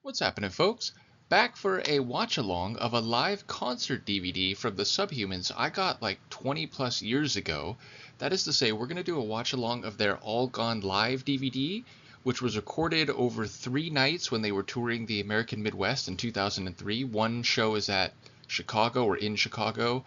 What's happening, folks? Back for a watch along of a live concert DVD from the Subhumans I got like 20 plus years ago. That is to say, we're going to do a watch along of their All Gone Live DVD, which was recorded over 3 nights when they were touring the American Midwest in 2003. One show is at Chicago or in Chicago.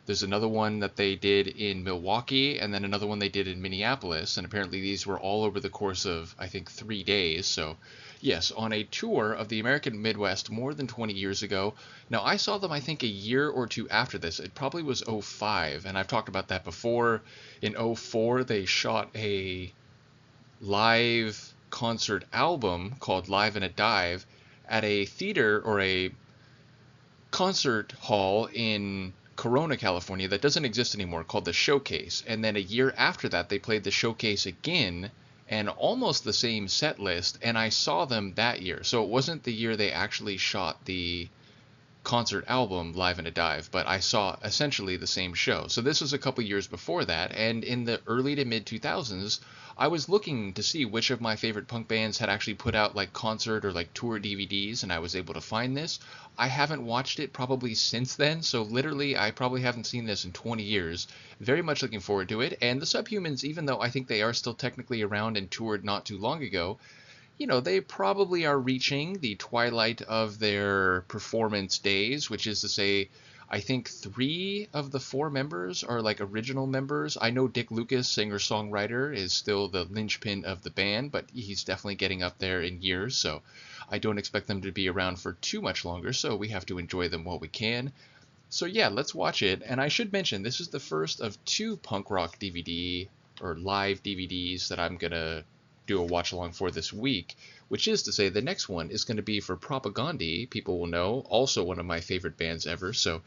There's another one that they did in Milwaukee, and then another one they did in Minneapolis, and apparently these were all over the course of, I think, 3 days. So, yes, on a tour of the American Midwest more than 20 years ago. Now, I saw them, I think, a year or two after this. It probably was '05, and I've talked about that before. In '04, they shot a live concert album called Live in a Dive at a theater or a concert hall in Corona, California, that doesn't exist anymore, called the Showcase. And then a year after that, they played the Showcase again, and almost the same set list, and I saw them that year. So it wasn't the year they actually shot the concert album Live in a Dive, but I saw essentially the same show. So this was a couple years before that, and in the early to mid 2000s, I was looking to see which of my favorite punk bands had actually put out like concert or like tour DVDs, and I was able to find this. I haven't watched it probably since then, so literally I probably haven't seen this in 20 years. Very much looking forward to it, and the Subhumans, even though I think they are still technically around and toured not too long ago, you know, they probably are reaching the twilight of their performance days, which is to say, I think 3 of the 4 members are like original members. I know Dick Lucas, singer-songwriter, is still the linchpin of the band, but he's definitely getting up there in years, so I don't expect them to be around for too much longer, so we have to enjoy them while we can. So yeah, let's watch it, and I should mention, this is the first of 2 punk rock DVD, or live DVDs, that I'm gonna do a watch along for this week, which is to say the next one is going to be for Propagandhi. People will know, also one of my favorite bands ever. So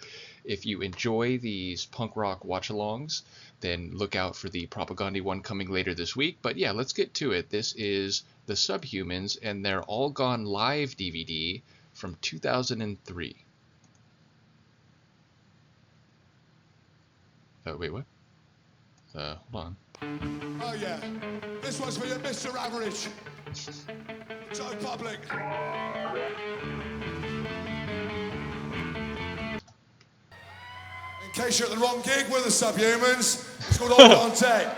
if you enjoy these punk rock watch alongs, then look out for the Propagandhi one coming later this week. But yeah, let's get to it. This is the Subhumans and their All Gone Live DVD from 2003. Oh, wait, what? Hold on. Oh yeah, this one's for you, Mr. Average. So public. In case you're at the wrong gig, we're the Subhumans. It's called All On Tape.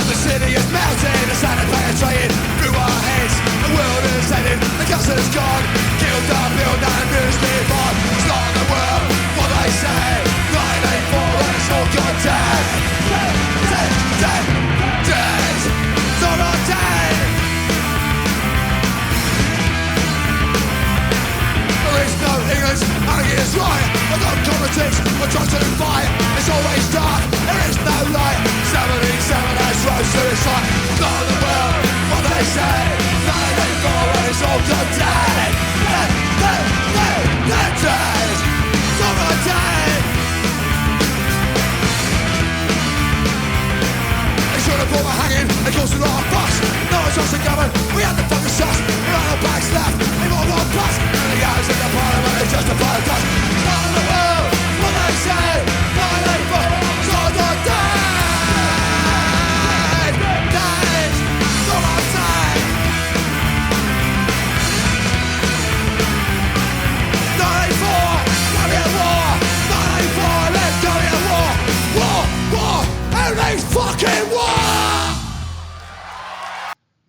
The city is melting, the sun is penetrating through our heads. The world is ending, the castle is gone. Killed the build and abused me on. Slaughter the world, what they say. 984 and it's all gone dead. Dead, dead, dead. It's all gone dead. There is no English, anarchy is right. I don't politics, I try to fight. It's always dark, there is no light. 77 has rose suicide. Not the world, what they say. 984 and it's all gone dead. Dead, dead, dead, dead, dead. It's all gone dead. They should have brought a hanging, they caused a lot of fuss. No one trusts the government, we had the fucking shots. There are no backs left, they've all gone bust. And the guys in the parliament, they just a pile of dust. Not the world, what they say. 984, it's all gone dead.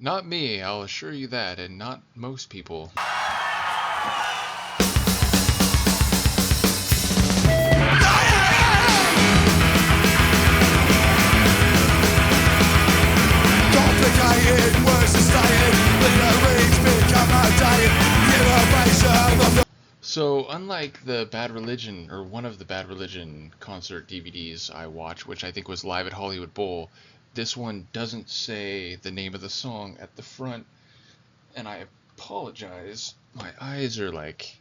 Not me, I'll assure you that, and not most people. Complicated, words to stay in. Reach become outdated. Innovation. So, unlike the Bad Religion, or one of the Bad Religion concert DVDs I watched, which I think was Live at Hollywood Bowl, this one doesn't say the name of the song at the front, and I apologize. My eyes are like,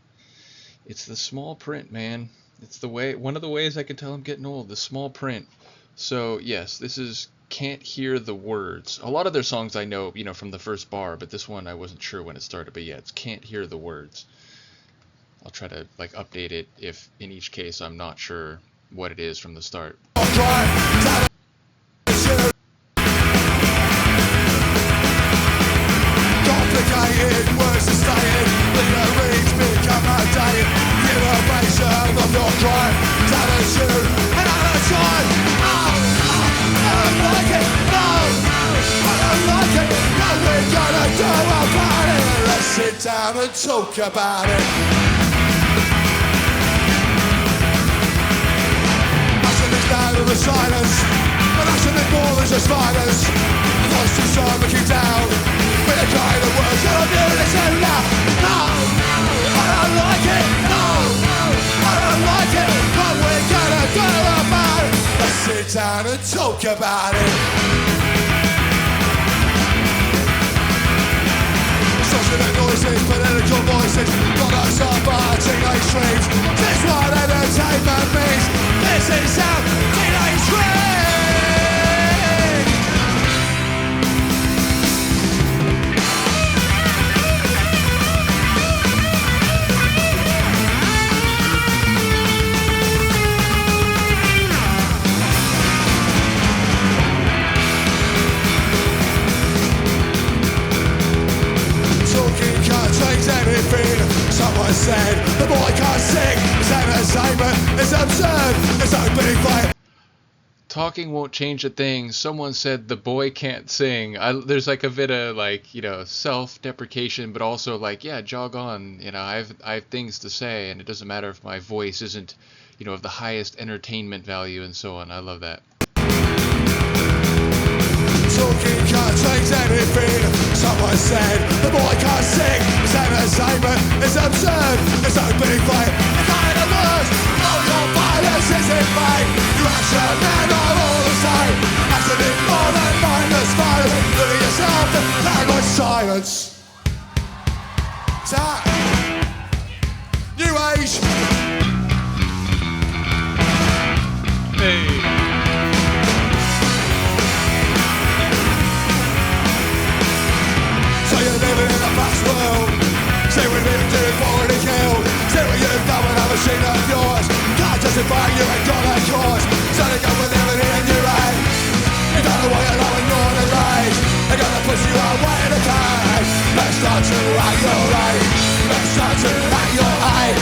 it's the small print, man. It's the way, one of the ways I can tell I'm getting old, the small print. So, yes, this is Can't Hear the Words. A lot of their songs I know, you know, from the first bar, but this one I wasn't sure when it started, but yeah, it's Can't Hear the Words. I'll try to like update it if in each case I'm not sure what it is from the start. Complicated words to stay in, theories become outdated. Innovation of your crime, attitude, another time. I don't like it, no, I don't like it. What we're gonna do about it? Let's sit down and talk about it. Action is down to the silence, but action is more than just violence. Voice to start looking down. With the kind of words that I'm doing so loud. No, I don't like it. No, I don't like it. What we're gonna do about it? Let's sit down and talk about it. Social noises, political voices, products of our teenage dreams. This is what entertainment means. This is how teenage dreams. Someone said the boy can't sing. It's entertainment. It's absurd. It's opening fire. Talking won't change a thing. Someone said the boy can't sing. There's like a bit of like, you know, self-deprecation, but also like, yeah, jog on. You know, I have things to say, and it doesn't matter if my voice isn't, you know, of the highest entertainment value and so on. I love that. Talking can't change anything. Someone said the boy can't sing. It's entertainment. It's absurd. It's opening fire. The kind of words. All your violence is in vain. You action and are all the same. Action is more than mindless violence. Look at yourself. The language silence. That New Age. Hey. You're living in a fast world. Say what you've done already killed. Say what you've done with a machine of yours. Can't justify you ain't got a cause. So they go with everything in your eye. You don't know what you're loving, you're the rage. They're gonna push you away in a cage. Let's start to at your age. Let's start to at your age.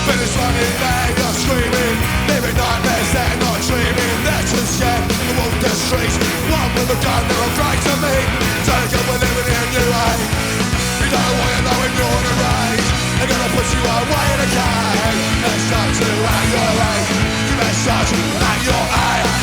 Finish running there, you're screaming. Living nightmares, they're not dreaming. They're too scared to walk the streets. One with a gun, they're afraid to me. Take it, we're living in a new age. You don't know what you know when you're the rage. They're gonna put you away in a cage. Let's start to at your age. Let's start to at your age.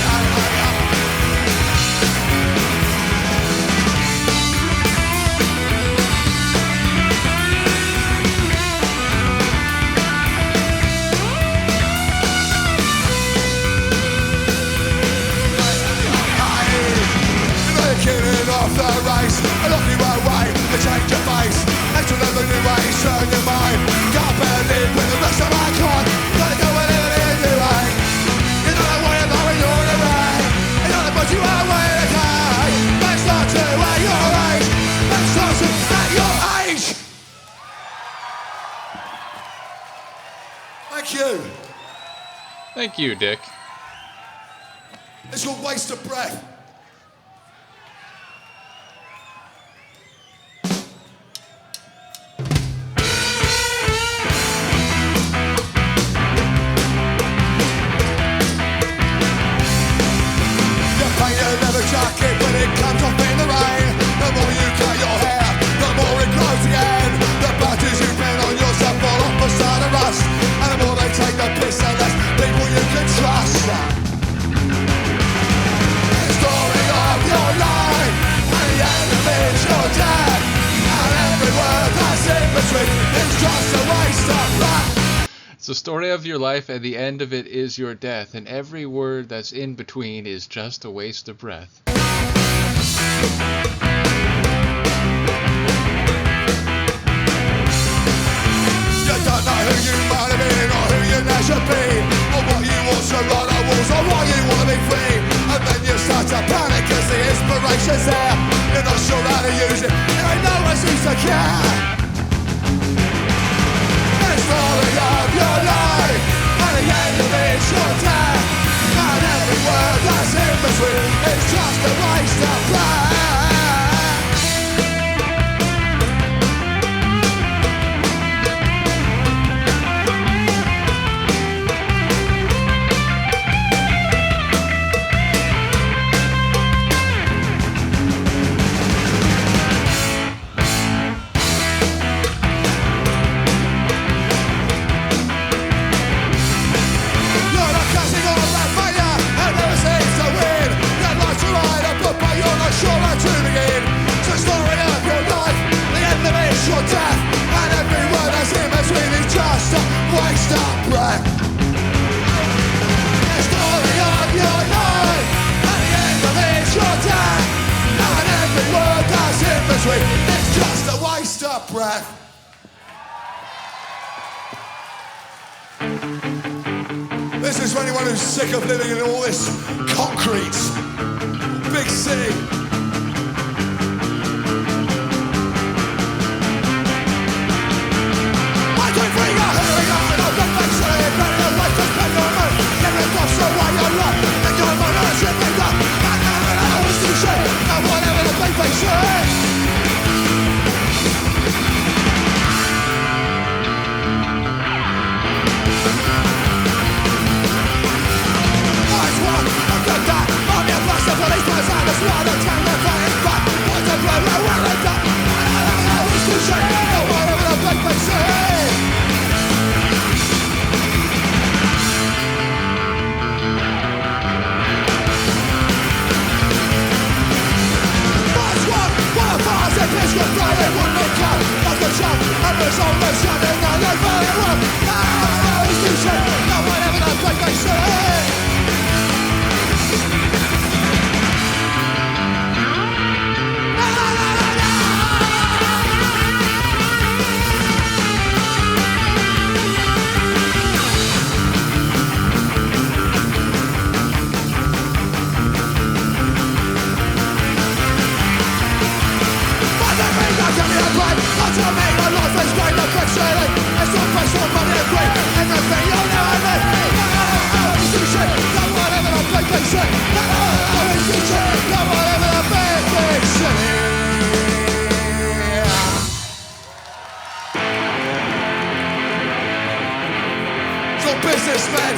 Killing off the race, I love you away, I change your face. Enter the new ways, turn your mind. Can't believe with the rest of my kind. Gotta go and live in a new way. You don't know what you're knowing, you're the way. You don't know what you are, where to go. Let's start to at your age. Let's start to at your age. Thank you. Thank you, Dick. It's called Waste of Breath. Jacket when it comes off in the rain. The more you cut your hair, the more it grows again. The badges you pin on yourself fall off the side of rust. And the more they take the piss, the less people you can trust. The story of your life, and the end of it's your death. And every word that's in between is just a waste of breath. It's the story of your life, and the end of it is your death, and every word that's in between is just a waste of breath. You don't know who you might have been, or who you now should be, or what you want to run on walls, or why you want to be free. And then you start to panic as the inspiration's there. You're not sure how to use it, there ain't no one who's to care. waste of breath. This is for anyone who's sick of living in all this concrete. Big city. 1, 2, 3, go! Here we go! And I'll get back to it. Better than life to spend your money. Never enough, so why you're not? And you're my man, shit, big up. And never know what's to say. And whatever the big face says. Nice one! I've got that. I'm your boss, the police was out. That's why they're trying to fight back. What's the blow? Where is that? And I don't know what's to say. And whatever the big face says. It's good Friday, one more cut. That's the shot. And there's always something that they really want. No, it's too shit. No, whatever the fuck they say. Not to make my life as great as frustrating. It's all based on money and greed. Everything you'll never make. No, it's too shit. No, whatever the big thing say. No, it's too shit. No, whatever the big thing say. So businessmen.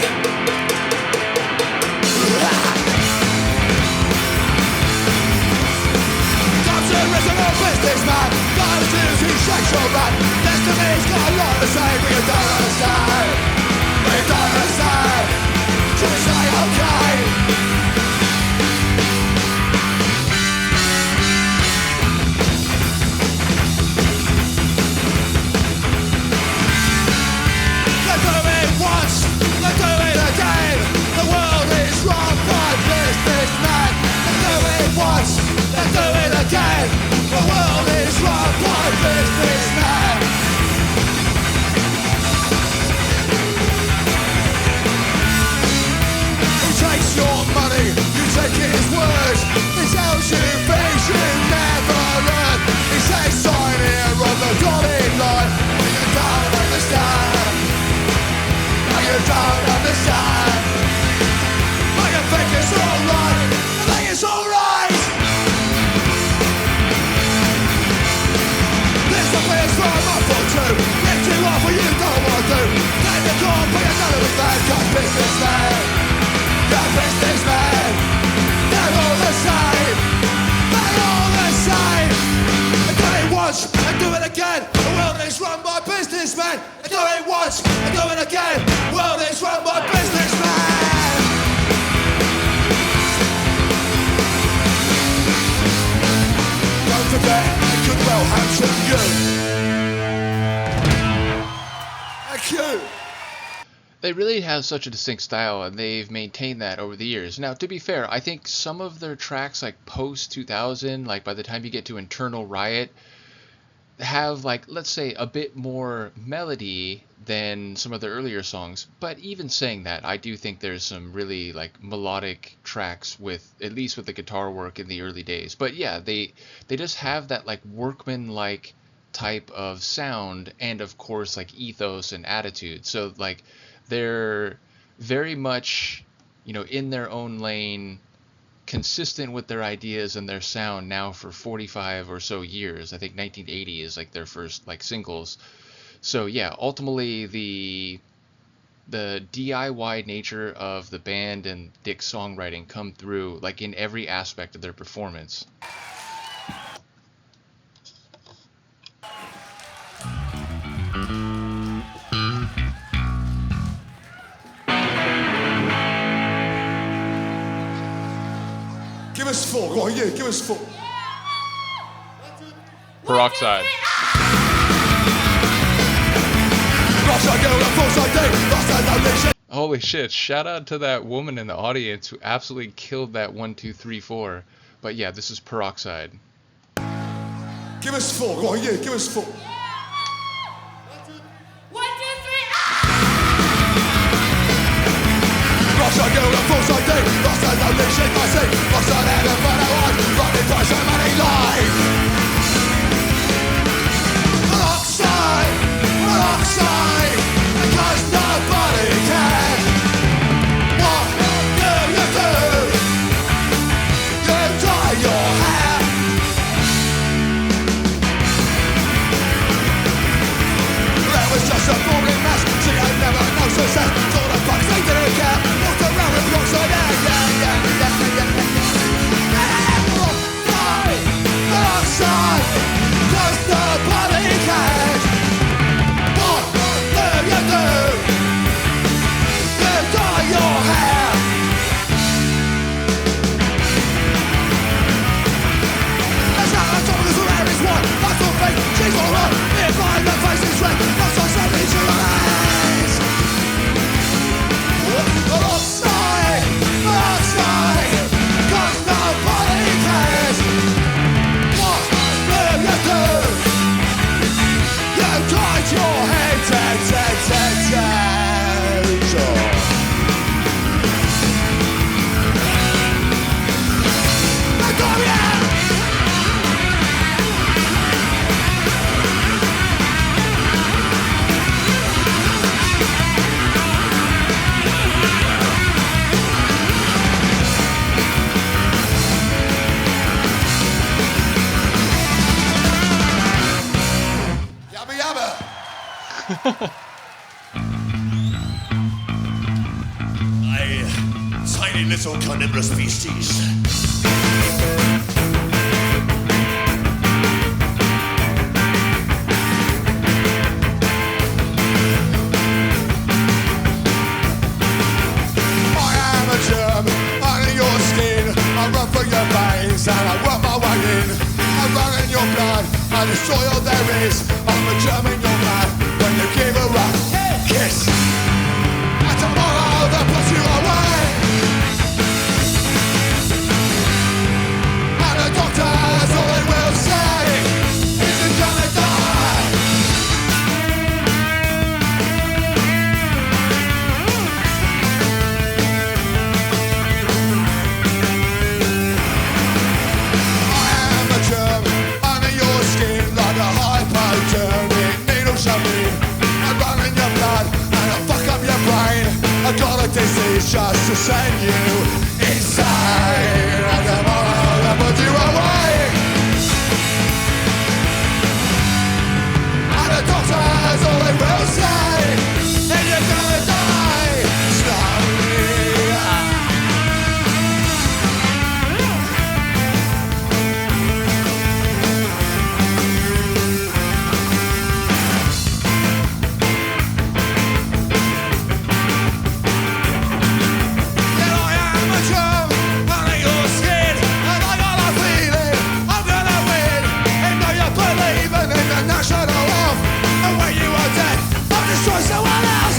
Original businessman, God is he shakes your man. Destiny's got a lot to say, but you don't understand. But you don't understand. So we say okay. They do it once, they do it again. The world is run by businessmen. They do it once, they do it again. The world is run by businessmen. He takes your money, you take his words. He tells you things you never learn. He says sign here on the dotted line. But you don't understand. But you don't understand. But you think it's alright. I think it's alright. It's for a month or two. Lift you off what you don't want to. Take the call, put another with that. You're businessman. You're businessman. They're all the same. They're all the same. I do it once, I do it again. The world is run by businessmen. I do it once, I do it again. The world is run by businessmen. Don't forget, it could well happen to you. They really have such a distinct style, and they've maintained that over the years. Now, to be fair, I think some of their tracks, like post-2000, like by the time you get to Internal Riot, have, like, let's say, a bit more melody than some of their earlier songs. But even saying that, I do think there's some really, like, melodic tracks with, at least with the guitar work in the early days. But yeah, they just have that, like, workman-like type of sound, and of course, like, ethos and attitude. So, like, they're very much, you know, in their own lane, consistent with their ideas and their sound now for 45 or so years. I think 1980 is like their first like singles. So yeah, ultimately the DIY nature of the band and Dick's songwriting come through like in every aspect of their performance. Give us four. Go on, you. Give us four. Peroxide. Holy shit, shout out to that woman in the audience who absolutely killed that 1, 2, 3, 4. But yeah, this is Peroxide. Give us four. Go on, yeah, give us four. 1, 2, 3, Rocks on you, the fools I do. Rocks on the leash in my seat. Rocks on heaven, but I want. Running by so many lies. Rockside, rockside. Because nobody can. What do you do? You dye your hair. That was just a boring mess. She had never no success. All the fucks they didn't care. Walked around with blocks like yeah. Outside, 'cause nobody cares. What do you do? You dye your hair. That's not a topic, it's around his one. That's all fake, she's all right. If I the face is red, that's not something to raise. Outside, outside, 'cause nobody cares. What do you do? You tied your head, Yabba yabba. Tiny little carnivorous beasties. I am a germ under your skin. I run through your veins and I work my way in. I run in your blood, I destroy all there is. I'm a germ in your blood when you give a rough kiss. And tomorrow they'll put you away. And the doctors, all they will say is you're gonna die. I am a germ under your skin like a hypodermic needle shoving. I run in your blood and I fuck up your brain. I got a disease just to send you insane. And tomorrow they'll put you away. And the doctors, all they will say is you're gonna die slowly. And I am a germ under your skin, and I got a feeling I'm gonna win. And now you're believing in the national oath, and when you are dead, I'll destroy someone else.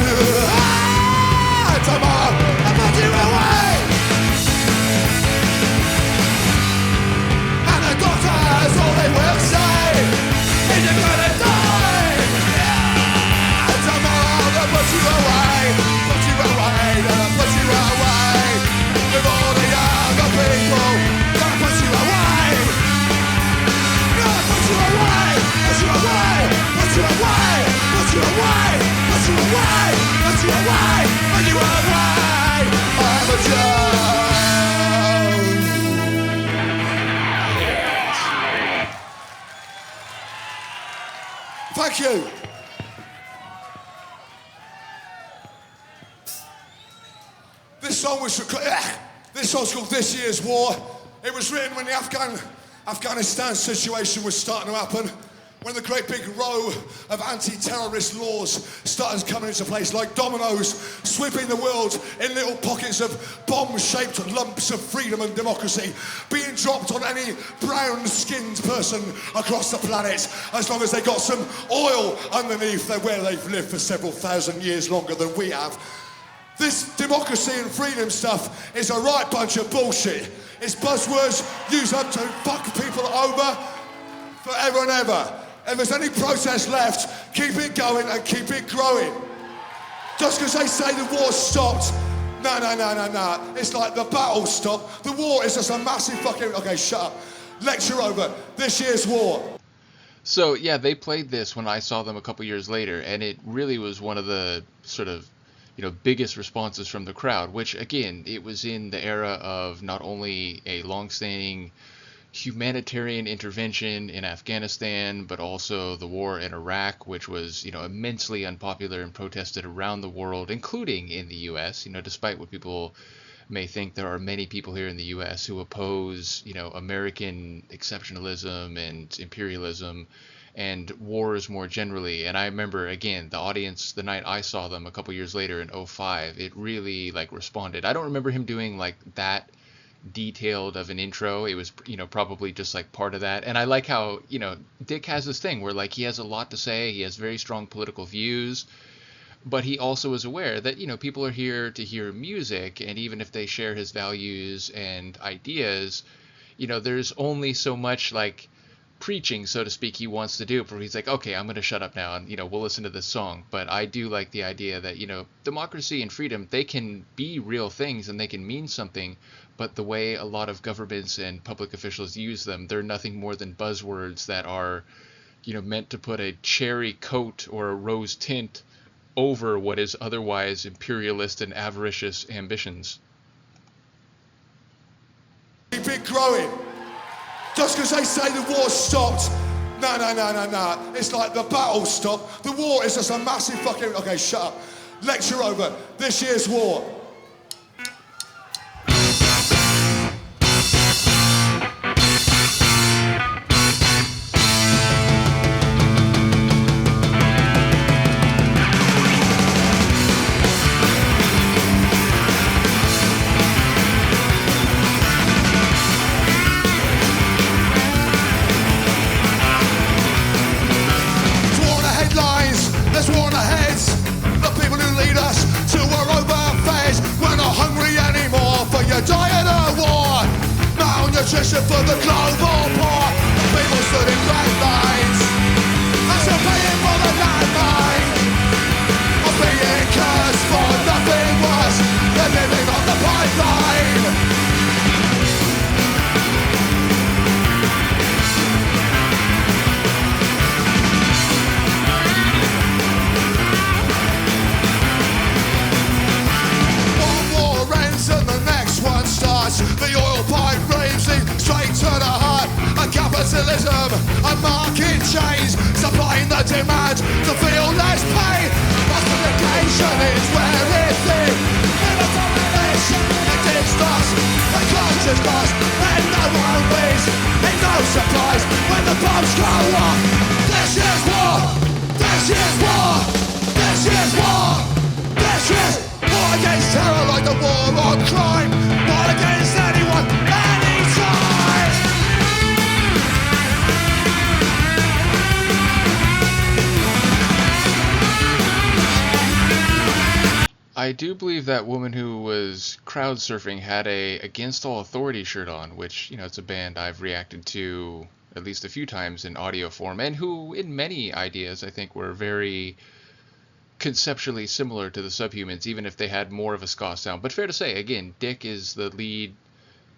Tomorrow I'll put you away. And the doctors, all they will say is you're gonna die. And tomorrow they'll put you away, they'll put you away. With all the other people, they'll put you away. They'll put you away, put you away, put you away, put you away, put you away, put you away, put you away. I'm a germ. Thank you. This song's called This Year's War. It was written when the Afghanistan situation was starting to happen. When the great big row of anti-terrorist laws started coming into place like dominoes, sweeping the world in little pockets of bomb-shaped lumps of freedom and democracy, being dropped on any brown-skinned person across the planet, as long as they got some oil underneath where they've lived for several thousand years longer than we have. This democracy and freedom stuff is a right bunch of bullshit. It's buzzwords used up to fuck people over, forever and ever. If there's any protest left, keep it going and keep it growing. Just because they say the war's stopped, no. It's like the battle stopped. The war is just a massive fucking... Okay, shut up. Lecture over. This year's war. So, yeah, they played this when I saw them a couple years later, and it really was one of the sort of, biggest responses from the crowd, which, again, it was in the era of not only a long-standing humanitarian intervention in Afghanistan, but also the war in Iraq, which was, immensely unpopular and protested around the world, including in the U.S. Despite what people may think, there are many people here in the U.S. who oppose, American exceptionalism and imperialism and wars more generally. And I remember, again, the audience, the night I saw them a couple years later in 2005, it really responded. I don't remember him doing that detailed of an intro. It was probably just part of that. And I like how Dick has this thing where he has a lot to say, he has very strong political views, but he also is aware that people are here to hear music, and even if they share his values and ideas, there's only so much preaching, so to speak, he wants to do before he's okay, I'm going to shut up now and we'll listen to this song. But I do like the idea that democracy and freedom, they can be real things and they can mean something, but the way a lot of governments and public officials use them, they're nothing more than buzzwords that are meant to put a cherry coat or a rose tint over what is otherwise imperialist and avaricious ambitions. Keep it growing. Just because they say the war's stopped, no. It's like the battle stopped. The war is just a massive fucking... Okay, shut up. Lecture over. This year's war. Nutrition for the global poor. The people stood in red lines and still paying for the landmine of being cursed for nothing worse than living on the pipeline. One war ends and the next one starts. The oil pipe straight to the heart of capitalism and market chains, supplying the demand to feel less pain. Multiplication is where it's in. In a domination that gets lost, the culture's lost, and no one wins. Ain't no surprise when the bombs go off. This year's war, this year's war, this year's war, this year's war against terror like the war on crime. War against anyone, anytime. I do believe that woman who was crowd surfing had a Against All Authority shirt on, which, it's a band I've reacted to at least a few times in audio form, and who, in many ideas, I think were very conceptually similar to the Subhumans, even if they had more of a ska sound. But fair to say, again, Dick is the lead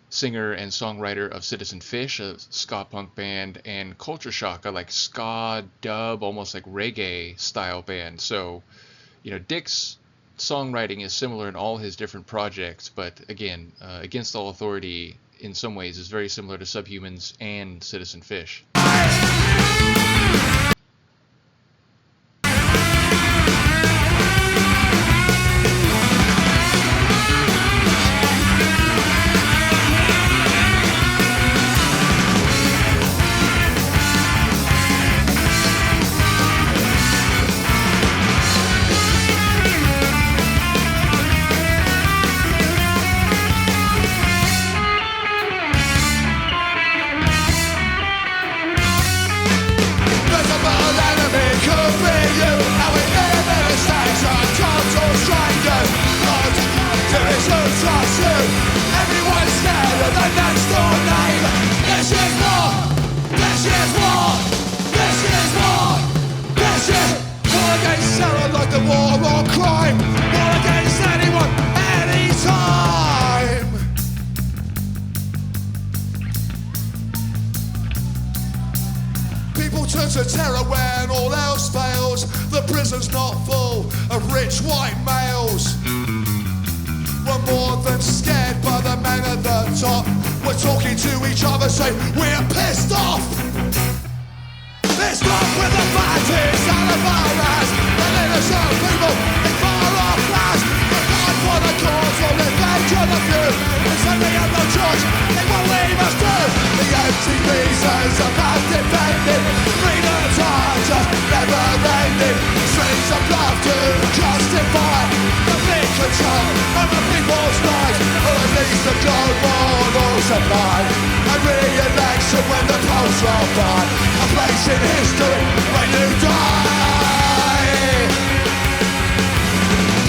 singer and songwriter of Citizen Fish, a ska punk band, and Culture Shock, a ska dub, almost reggae style band. So, Dick's songwriting is similar in all his different projects, but again, Against All Authority in some ways is very similar to Subhumans and Citizen Fish. terror when all else fails. The prison's not full of rich white males. We're more than scared by the men at the top. We're talking to each other saying we're pissed off. Let's stop with the parties and the virus. The innocent people in far off lands. The fight for the cause of revenge on the few. It's only have no choice, they won't leave us do. The empty reasons of us defending. Freedom's hard, just never ending. Strings of love to justify the big control of the people's lives. Or at least the global oil supply. And re-election when the polls roll by. A place in history when you die.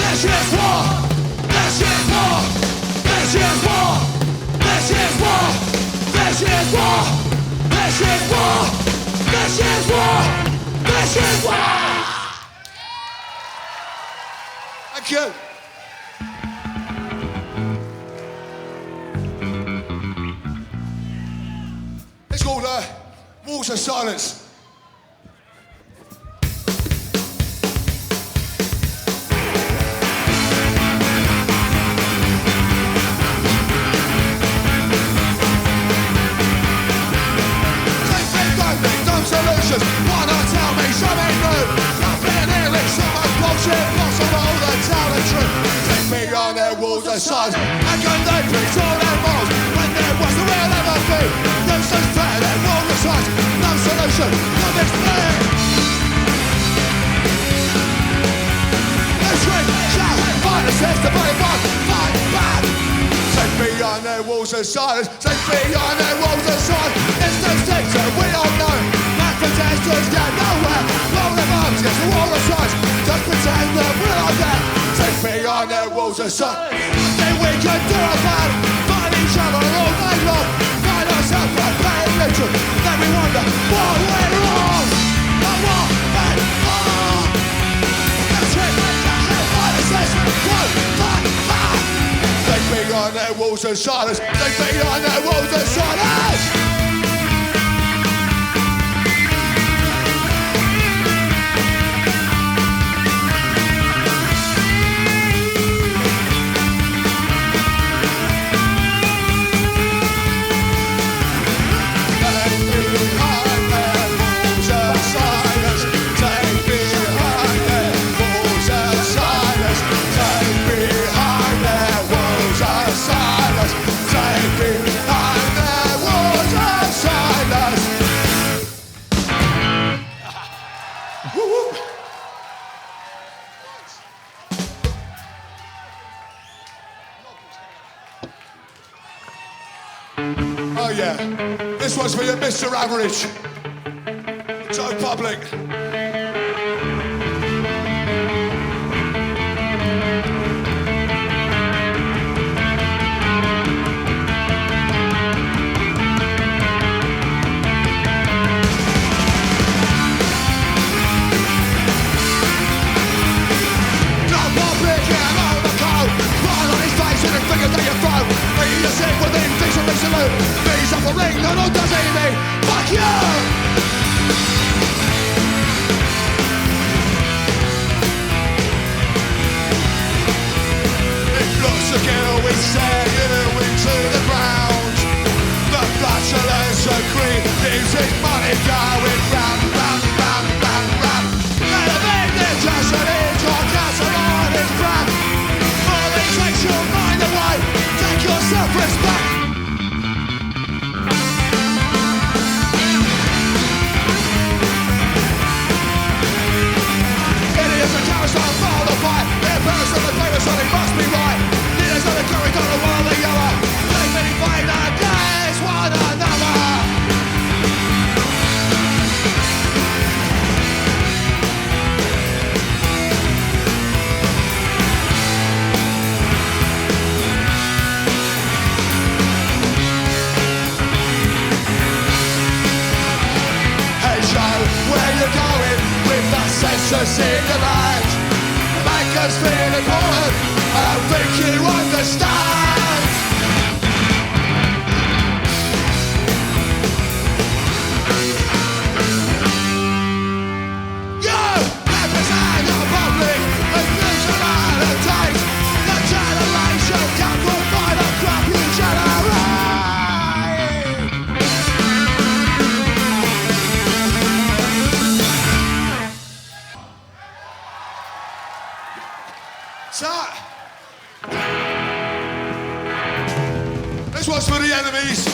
This is war. This is war. This is war. This is war. This is war. This is war. This is war. This is war. Thank you. It's called Walls of Silence. Solutions, why not tell me something new? I've been hearing so much bullshit, lost of all the talent truth. Take me on their walls of silence, and can they preach all their morals? When there was the real ever be, no such fair, their walls of silence, no solution, no explain. No shrink, shout, fight the system, but it won't fight back. Take me on their walls of silence, take me on their walls of silence. It's no sector, we all know. Protesters get nowhere. Roll them arms against the wall of sides. Just pretend that we're not there. Take me on their walls of sight. Nothing we can do about it. Find each other all night long. Find ourselves by paying literal. Then we wonder what went wrong. But what went wrong? Let's hit find a system. One, fight, fight. Take me on their walls of silence. Take me on their walls of silence. Oh yeah, this one's for you, Mr. Average. Joe Public. Face up a ring, no, no, does anything. Fuck you! It looks again, we say you into the ground. The flatulence of greed leaves his money going round, round, round, round, round. Let him in there, just an inch or castle on his brand. All it takes your mind away, take your self-respect. Something must be right. Leaders of the current on the world are yellow. They may fight against one another. Hey Joe, where you going with that census in your mind? Make us feel important, I don't think you understand. So, this one's for the enemies.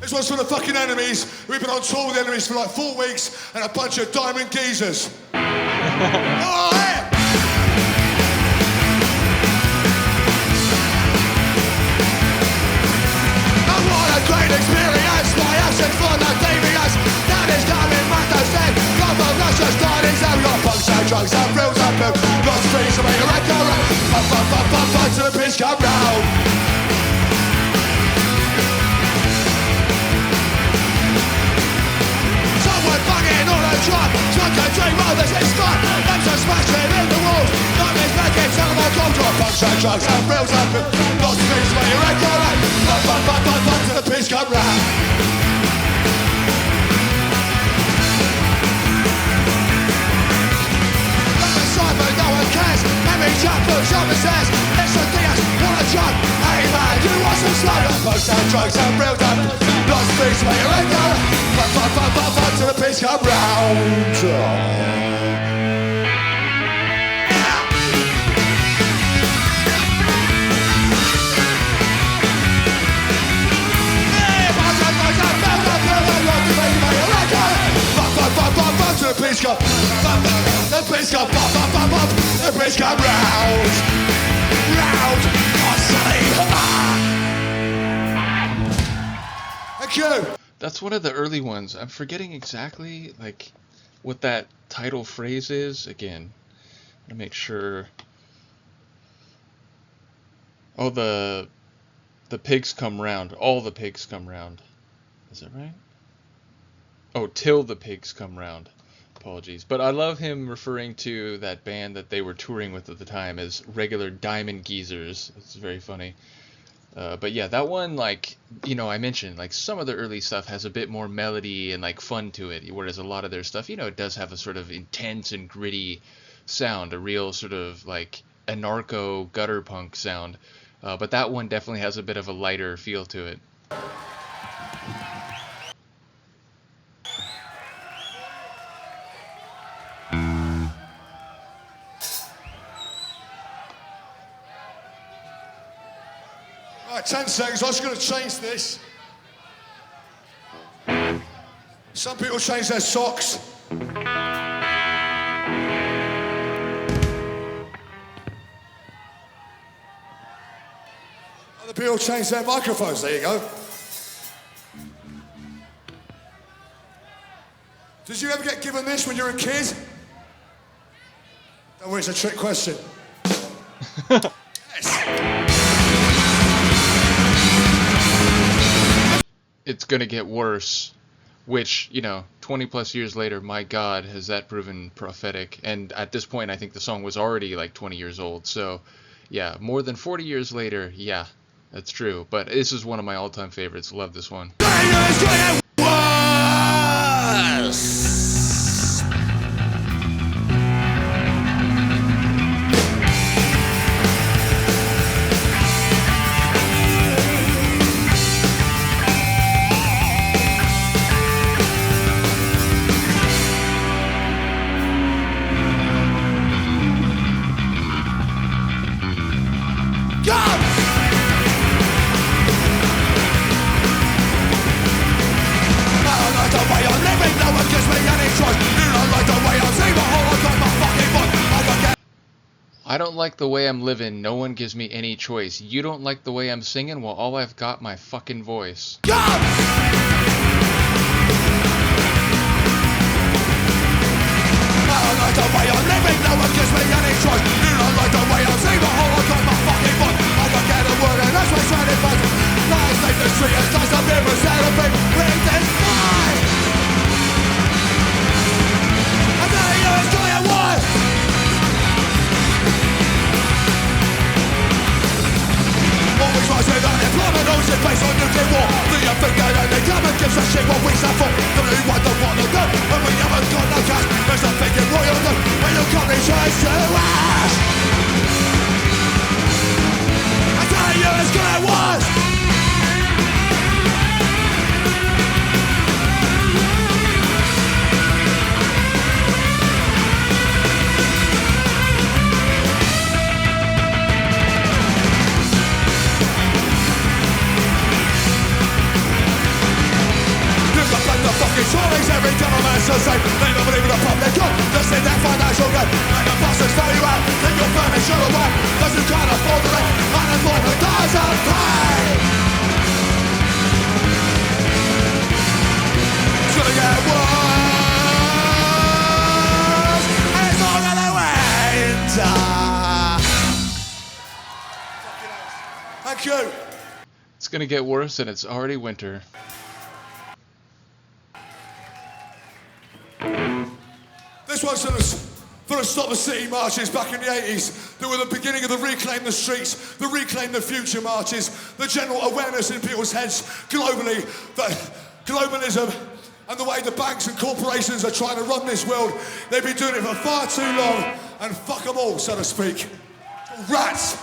This one's for the fucking enemies. We've been on tour with the enemies for like 4 weeks and a bunch of diamond geezers. Oh, yeah. What a great experience, my actions for the devious. That is coming, Mando said. Come on, Russia starting, so got punks and drugs and reels and boom. Got streets to make a record. Pump, pump, pump, pump, pump, till the pitch come round. Someone banging on a drum. Drunk and dream of this is fun. Names are smashing in the walls. Nothing's making terrible cold. Got punks and drugs and reels and boom. Got streets to make a record. Pump, pump, pump, pump, pump, till the pitch come round. But no one cares. Every jump looks up and says, it's a DS, what a jump. Hey man, you want some slow? Punks and drugs and real done. Lost speech to make a record. Pump, pump, pump, pump, pump, till the pitch come round. The pitch come, the pitch come, bump, bump, bump, bump. The pitch come round, round, Thank you. That's one of the early ones. I'm forgetting exactly like what that title phrase is. Again, to make sure. Oh, the pigs come round. All the pigs come round. Is that right? Oh, till the pigs come round. Apologies. But I love him referring to that band that they were touring with at the time as regular diamond geezers. It's very funny. But yeah, that one, like, you know, I mentioned, like, some of the early stuff has a bit more melody and, like, fun to it, whereas a lot of their stuff, you know, it does have a sort of intense and gritty sound, a real sort of, like, anarcho gutter punk sound. But that one definitely has a bit of a lighter feel to it. Right, 10 seconds, I'm just going to change this. Some people change their socks. Other people change their microphones, there you go. Did you ever get given this when you were a kid? Don't worry, it's a trick question. Yes. It's gonna get worse, which, you know, 20 plus years later, my God, has that proven prophetic. And at this point, I think the song was already like 20 years old. So, yeah, more than 40 years later, yeah, that's true. But this is one of my all-time favorites. Love this one. I don't like the way I'm living, no one gives me any choice. You don't like the way I'm singing, well, all I've got my fucking voice. I don't like the way I'm living, no one gives me any choice. You don't like the way I'm singing, well, all I've got my fucking voice. I don't get a word and that's why I'm trying to fight. Lies like the street and stars of mirrors, celebrate with this fight. I'm telling you it's going to war. Always rise with unemployment, ocean based on nuclear war. Do you think that any government gives a shit what we stand for? Do you want the war to go? When we haven't got no cash, there's nothing in royal do. When your company turns to ash. I tell you it's gonna worse. so safe. They don't believe in the public good, just in their financial gain. And the bosses fail you out, take your furniture away. Those who can't afford the rent, unemployment doesn't pay. It's gonna get worse, and it's all gonna winter. Thank you. It's gonna get worse, and it's already winter. This one's for the Stop the City marches back in the 80s. They were the beginning of the Reclaim the Streets, the Reclaim the Future marches, the general awareness in people's heads globally that globalism and the way the banks and corporations are trying to run this world, they've been doing it for far too long, and fuck them all, so to speak. Rats!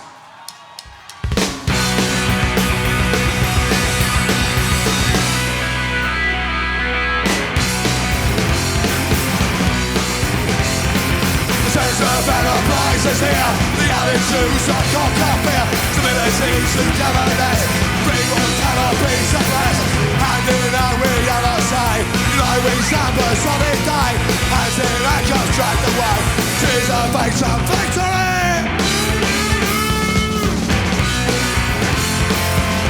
A better prices here. The attitudes of cock up here. Civilities who never let bring one cannot be suppressed. Hand in hand we never say, you know we stand for solid day. As the echoes dragged away, tears of fate and victory.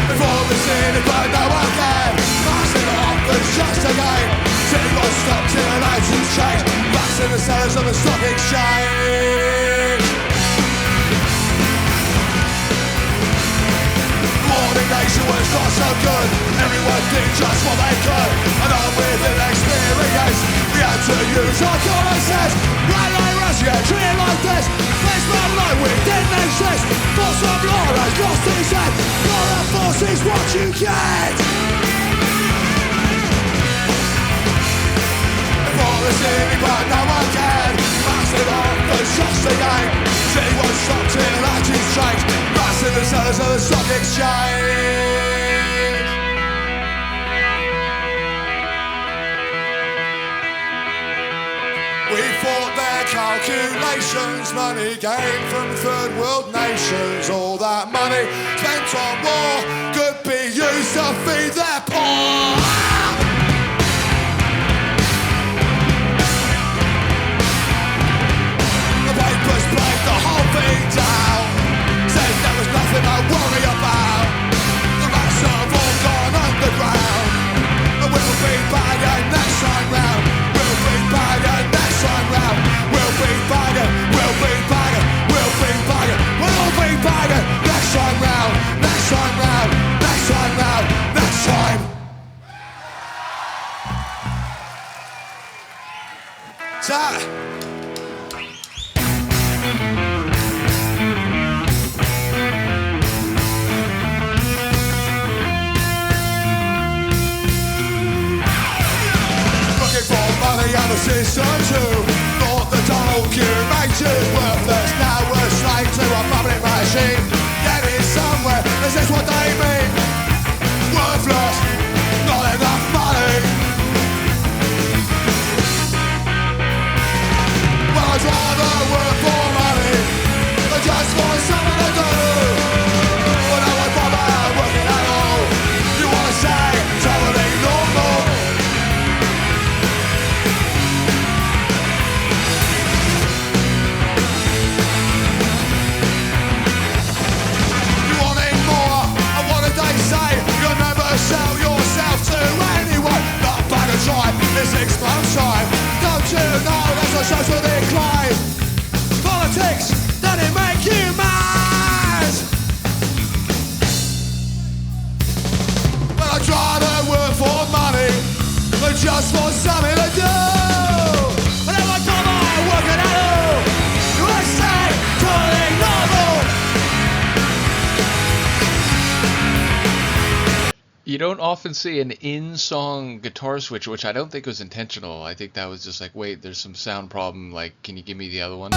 Before we see it but no one can. Passing it off as just a game. Sitting on stock till an attitude change. Backs in the cellars of the stock exchange. Morning nation was not so good. Everyone did just what they could. And on with an experience, we had to use our common sense. Right like us, yeah, treated like this. This not like we didn't exist. Force of law has lost its head. Law and force is what you get. The city, but no one can. Pass it on for just a game. City won't stop till attitudes change. Pass in the cellars of the stock exchange. We fought their calculations. Money gained from third world nations. All that money spent on war could be used to feed their poor. Papers break the whole thing down. Said there was nothing I worry about. The rats have all gone underground. And we'll be bagging next time round. We'll be bagging next time round. We'll be bagging, we'll be bagging, we'll be bagging. We'll be bagging next time round. Next time round, next time round, next time. The system too. Thought the documentary's worthless. Now we're slave to a public machine. Getting somewhere, is this what they mean? Worthless, not enough money. Well, I'd rather work for money than just for something to do. But I won't bother working at all. You wanna say totally normal? Sell yourself to anyone, not bad a try in 6 months' time. Don't you know that's a social decline? Politics, does it make you mad? Well, I'd rather work for money than just for something to do. But if I don't mind working at all, you would say totally normal. You don't often see an in-song guitar switch, which I don't think was intentional. I think that was just like, wait, there's some sound problem, like, can you give me the other one?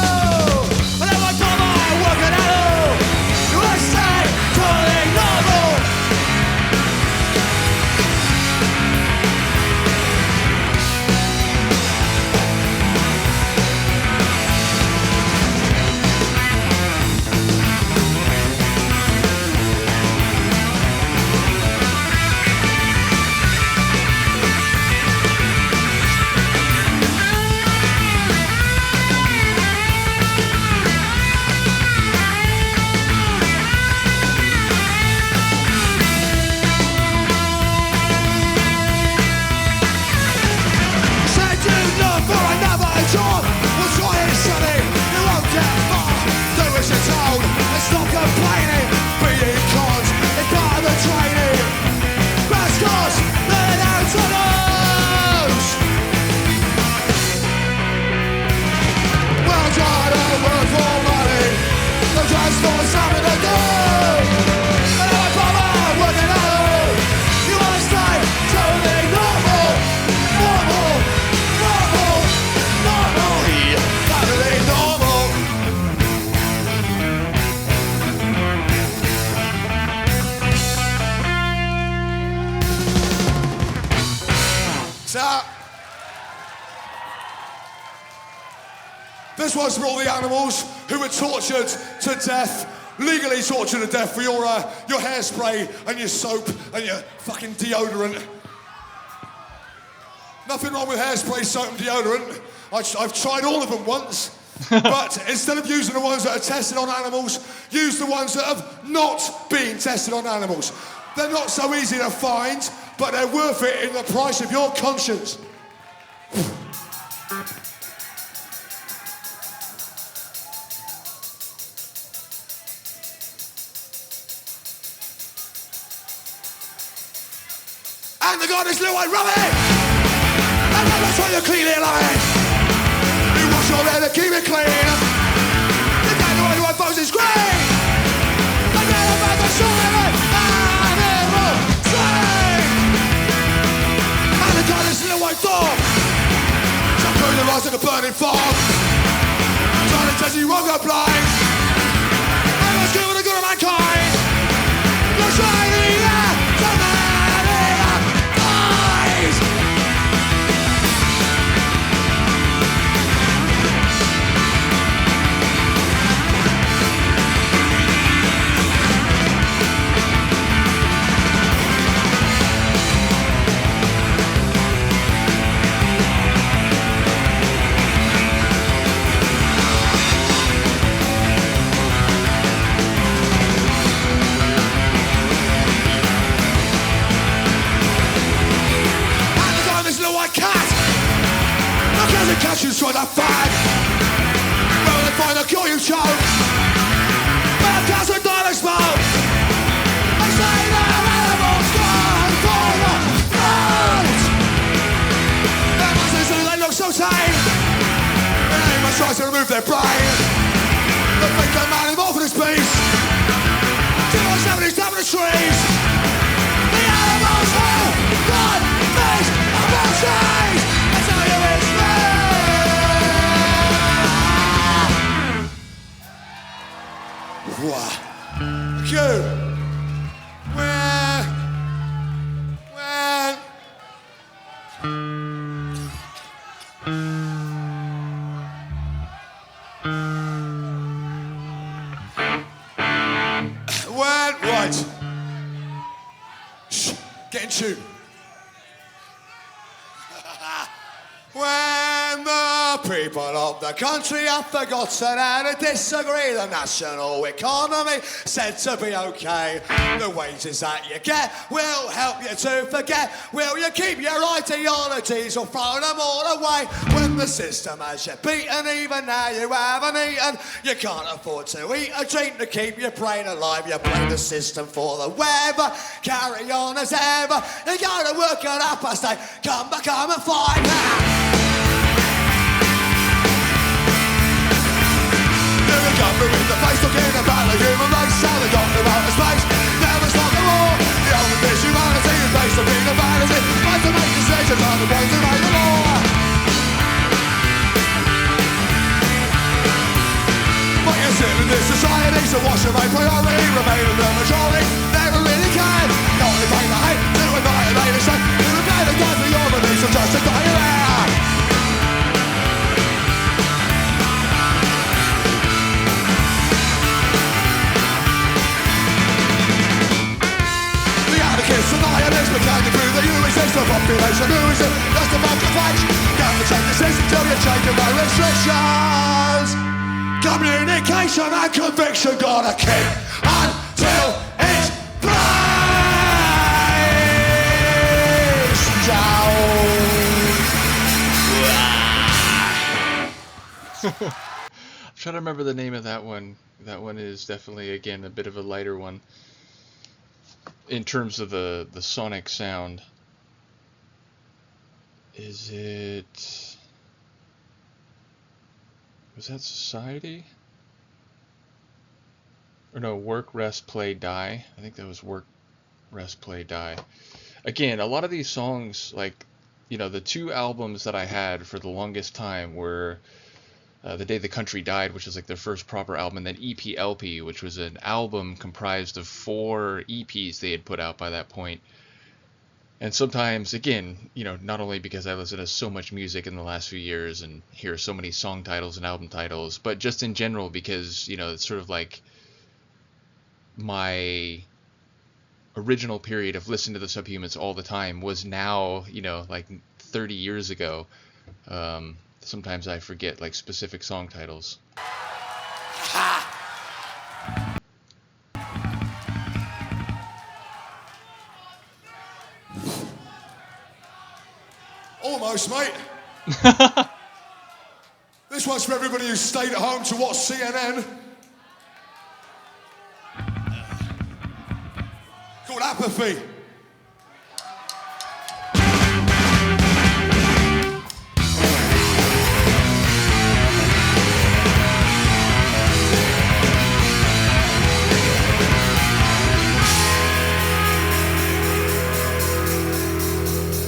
This one's for all the animals who were tortured to death, legally tortured to death for your hairspray and your soap and your fucking deodorant. Nothing wrong with hairspray, soap and deodorant. I've tried all of them once. But instead of using the ones that are tested on animals, use the ones that have not been tested on animals. They're not so easy to find, but they're worth it in the price of your conscience. And the God is little white rubbish! And that's why you clean it like you wash your hair to keep it clean. The guy who I pose is green. The guy who I pose is green. And the God is little white dog. Some through the rise of the burning fog. Trying to tell you won't go blind. I was given the good of mankind. You're shining there. Catches for the fag. Well, they find a cure you choke. But $1,000 smoke. They say they're animals gone for the throat. Their muscles and they look so tame. And anyone tries to remove their brain. They think the man involved in this beast. 270's down in the trees. The animals who got these emotions. That's how you explain. Q. When, right. Shh, get in tune. When the people of the country have forgotten how to disagree, the national economy said to be okay. The wages that you get will help you to forget. Will you keep your ideologies or throw them all away? When the system has you beaten, even now you haven't eaten. You can't afford to eat a dream to keep your brain alive. You blame the system for the weather. Carry on as ever. You go to work at 8:30. Come back home at 5 now. Government in the face talking about the human race. How they got them out of space. Never stop the war. The only fish humanity is based on being a vanity. But to make decisions are the ones who make the law. But you're still in this society, so what's your main priority? Remain in the majority. Never really can. You only bring the hate to annihilate a shame. You repay the God for your beliefs or just to die around. Kiss the lioness, but can you prove that you exist? The population who is it? That's the bunch of facts. Can't change the system till you change your restrictions. Communication and conviction gotta keep until it breaks down. I'm trying to remember the name of that one. That one is definitely, again, a bit of a lighter one. In terms of the sonic sound. Is it... Was that Society? Or no, Work, Rest, Play, Die. I think that was Work, Rest, Play, Die. Again, a lot of these songs, like, you know, the two albums that I had for the longest time were The Day the Country Died, which was like their first proper album, and then EPLP, which was an album comprised of 4 EPs they had put out by that point. And sometimes, again, not only because I listen to so much music in the last few years and hear so many song titles and album titles, but just in general because, it's sort of like my original period of listening to the Subhumans all the time was now, like 30 years ago. Sometimes I forget like specific song titles. Almost, mate. This one's for everybody who stayed at home to watch CNN. Called Apathy.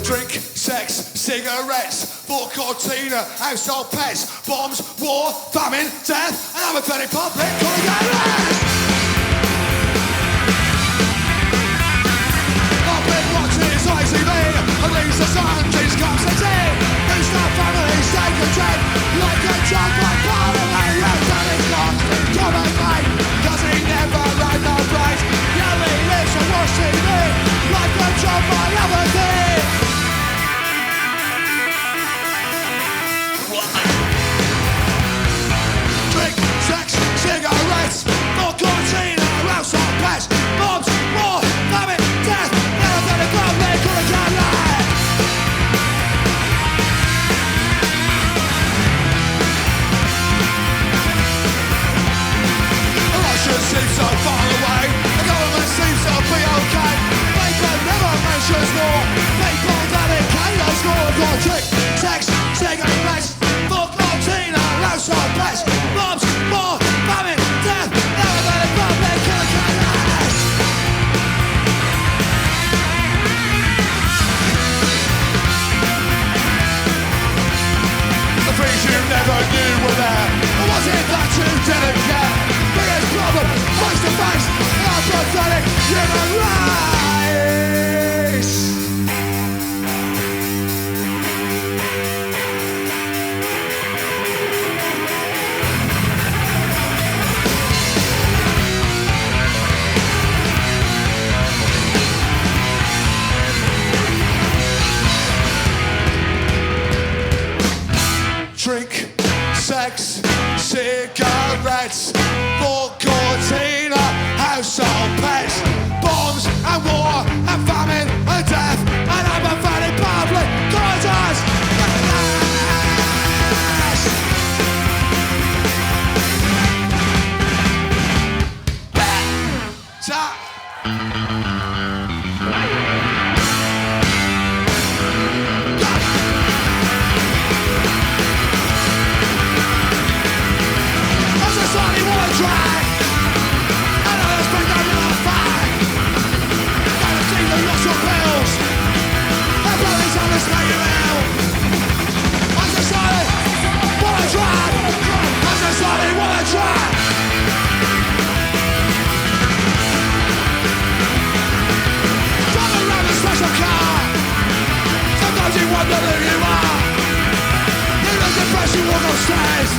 Drink, sex, cigarettes, for cortina, household pets, bombs, war, famine, death, and I'm a penny public calling out less. I've been watching his ITV, and these societies comes to tea. These our families take a trip, like a jump like Parliament, and then it's lost in common life, cause he never had no brains. Yeah, he lives to watch TV, like a jump by other things. Drink, sex, cigarettes, more cortina, household pets, bombs, war, famine, death, never gonna go, they call it Cadillac. Russia seems so far away, the government seems to be okay. Paper never mentions war, people dedicate us for drink, sex, cigarettes, more cortina, household pets, bombs, war, famine, death, never gonna go, they call it Cadillac. The things you never knew were there, or was it that you didn't care? Biggest problem, face to face, our pathetic human race. Drink, sex, cigarettes, for cortina, household pets, bombs and war and famine and death, and apathetic public corridors. Sometimes you wonder who you are. You lose your breath, you walk upstairs.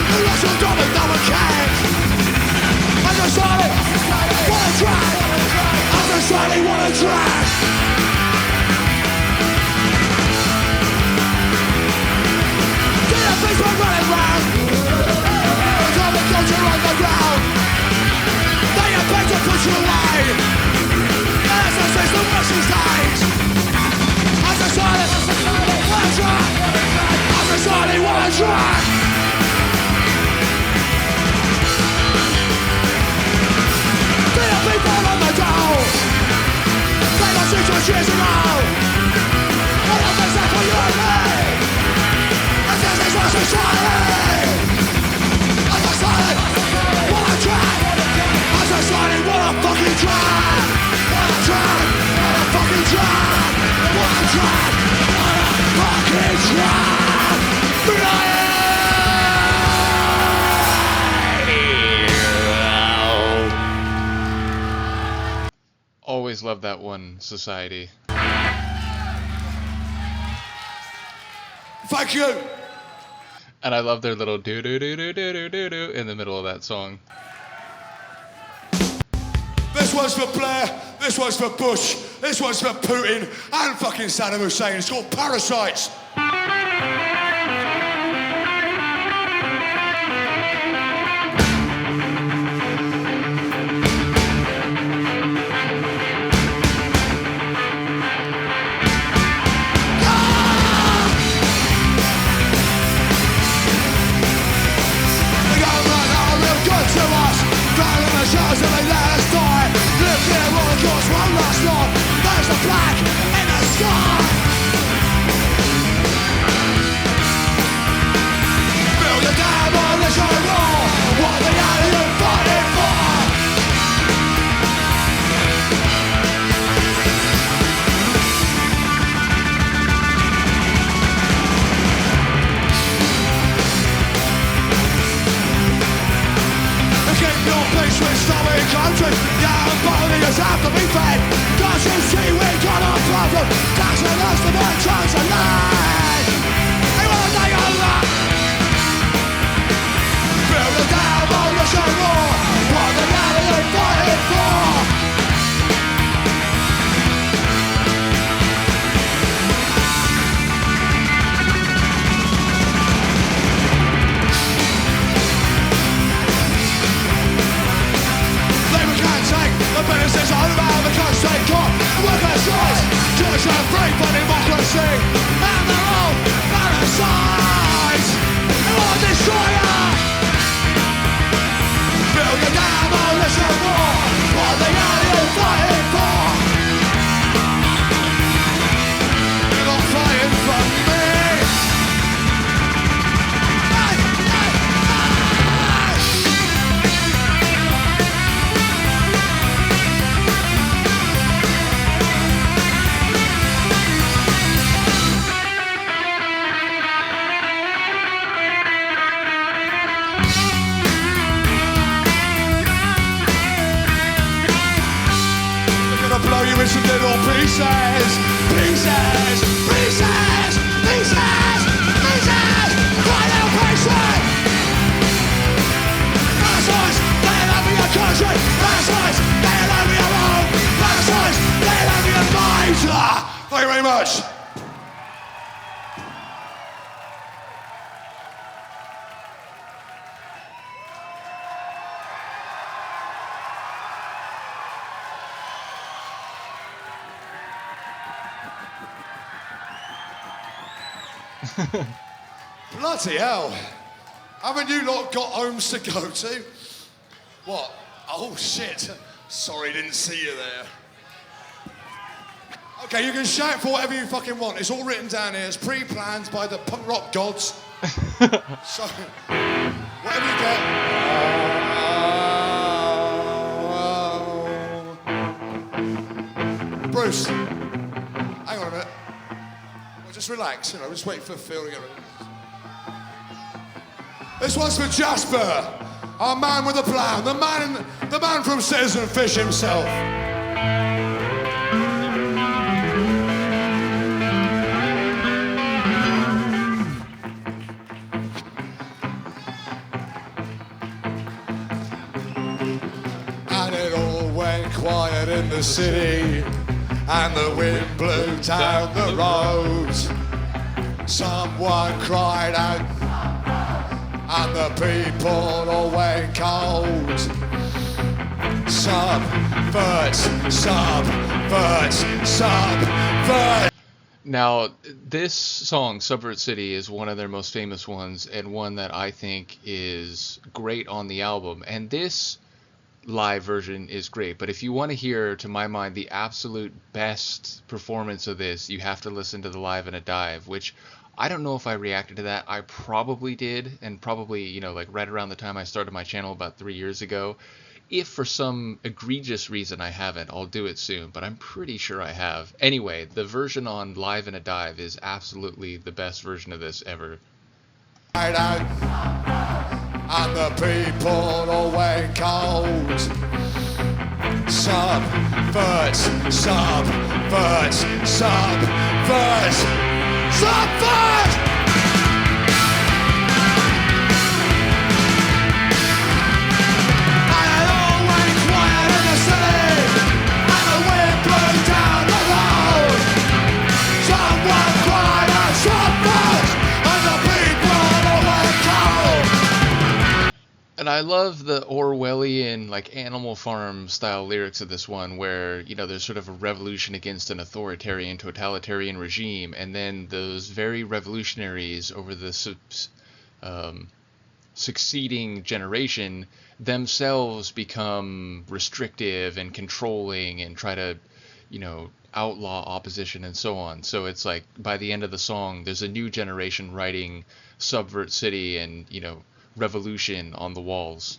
You lost your job and no one cares. I decided, wanna try. I decided, wanna try. Did a face one running round. Time to culture on the ground. They are paid to push you away. As I say, the worst these days. I decided, wanna try. I decided, wanna try. There are people on the door. They don't see 2 years ago. What have they said for you and me? And this is our society. I decided, wanna try. I decided, wanna fucking try. Wanna try, wanna fucking try. Wanna try, wanna fucking try. Always loved that one, Society. Thank you. And I love their little do do do do do do do do in the middle of that song. This one's for Blair, this one's for Bush, this one's for Putin and fucking Saddam Hussein. It's called Parasites. Black in the sky. Build a demolition wall. What the hell are you fighting for? To keep your peace with starving countries, young bodies have to be fed. Don't you see we got a problem? That's the last of our chance of life. They want to take over. Build a demolition wall. What the hell are you fighting for? Labour can't take the business over because they got workers' rights. Jews are free for democracy, and they're all parasites. They want to destroy us. Build a demolition wall. What the hell are you fighting for? You're not fighting for me. Hey, hey, hey. Blow you into little pieces, pieces, pieces, pieces, pieces, right out pieces. Parasites, they love your country. Parasites, they love your home. Parasites, they love your minds. Thank you very much. Bloody hell. Haven't you lot got homes to go to? What? Oh shit. Sorry, didn't see you there. Okay, you can shout for whatever you fucking want. It's all written down here. It's pre-planned by the punk rock gods. So, whatever you get. Bruce, hang on a minute. Just relax, you know, just wait for Phil to get ready. This one's for Jasper, our man with a plan, the man from Citizen Fish himself. And it all went quiet in the city, and the wind blew down the road. Someone cried out, and the people all went cold. Subvert, subvert, subvert. Now, this song, Subvert City, is one of their most famous ones, and one that I think is great on the album. And this live version is great, but if you want to hear, to my mind, the absolute best performance of this, you have to listen to the Live in a Dive, which I don't know if I reacted to that. I probably did, and probably, you know, like right around the time I started my channel about 3 years ago. If for some egregious reason I haven't, I'll do it soon, but I'm pretty sure I have. Anyway, the version on Live in a Dive is absolutely the best version of this ever. And the people all went cold. Subvert, subvert, subvert, subvert! And I love the Orwellian, like Animal Farm style lyrics of this one, where, there's sort of a revolution against an authoritarian, totalitarian regime, and then those very revolutionaries over the succeeding generation themselves become restrictive and controlling and try to, outlaw opposition and so on. So it's like by the end of the song, there's a new generation writing Subvert City and, revolution on the walls.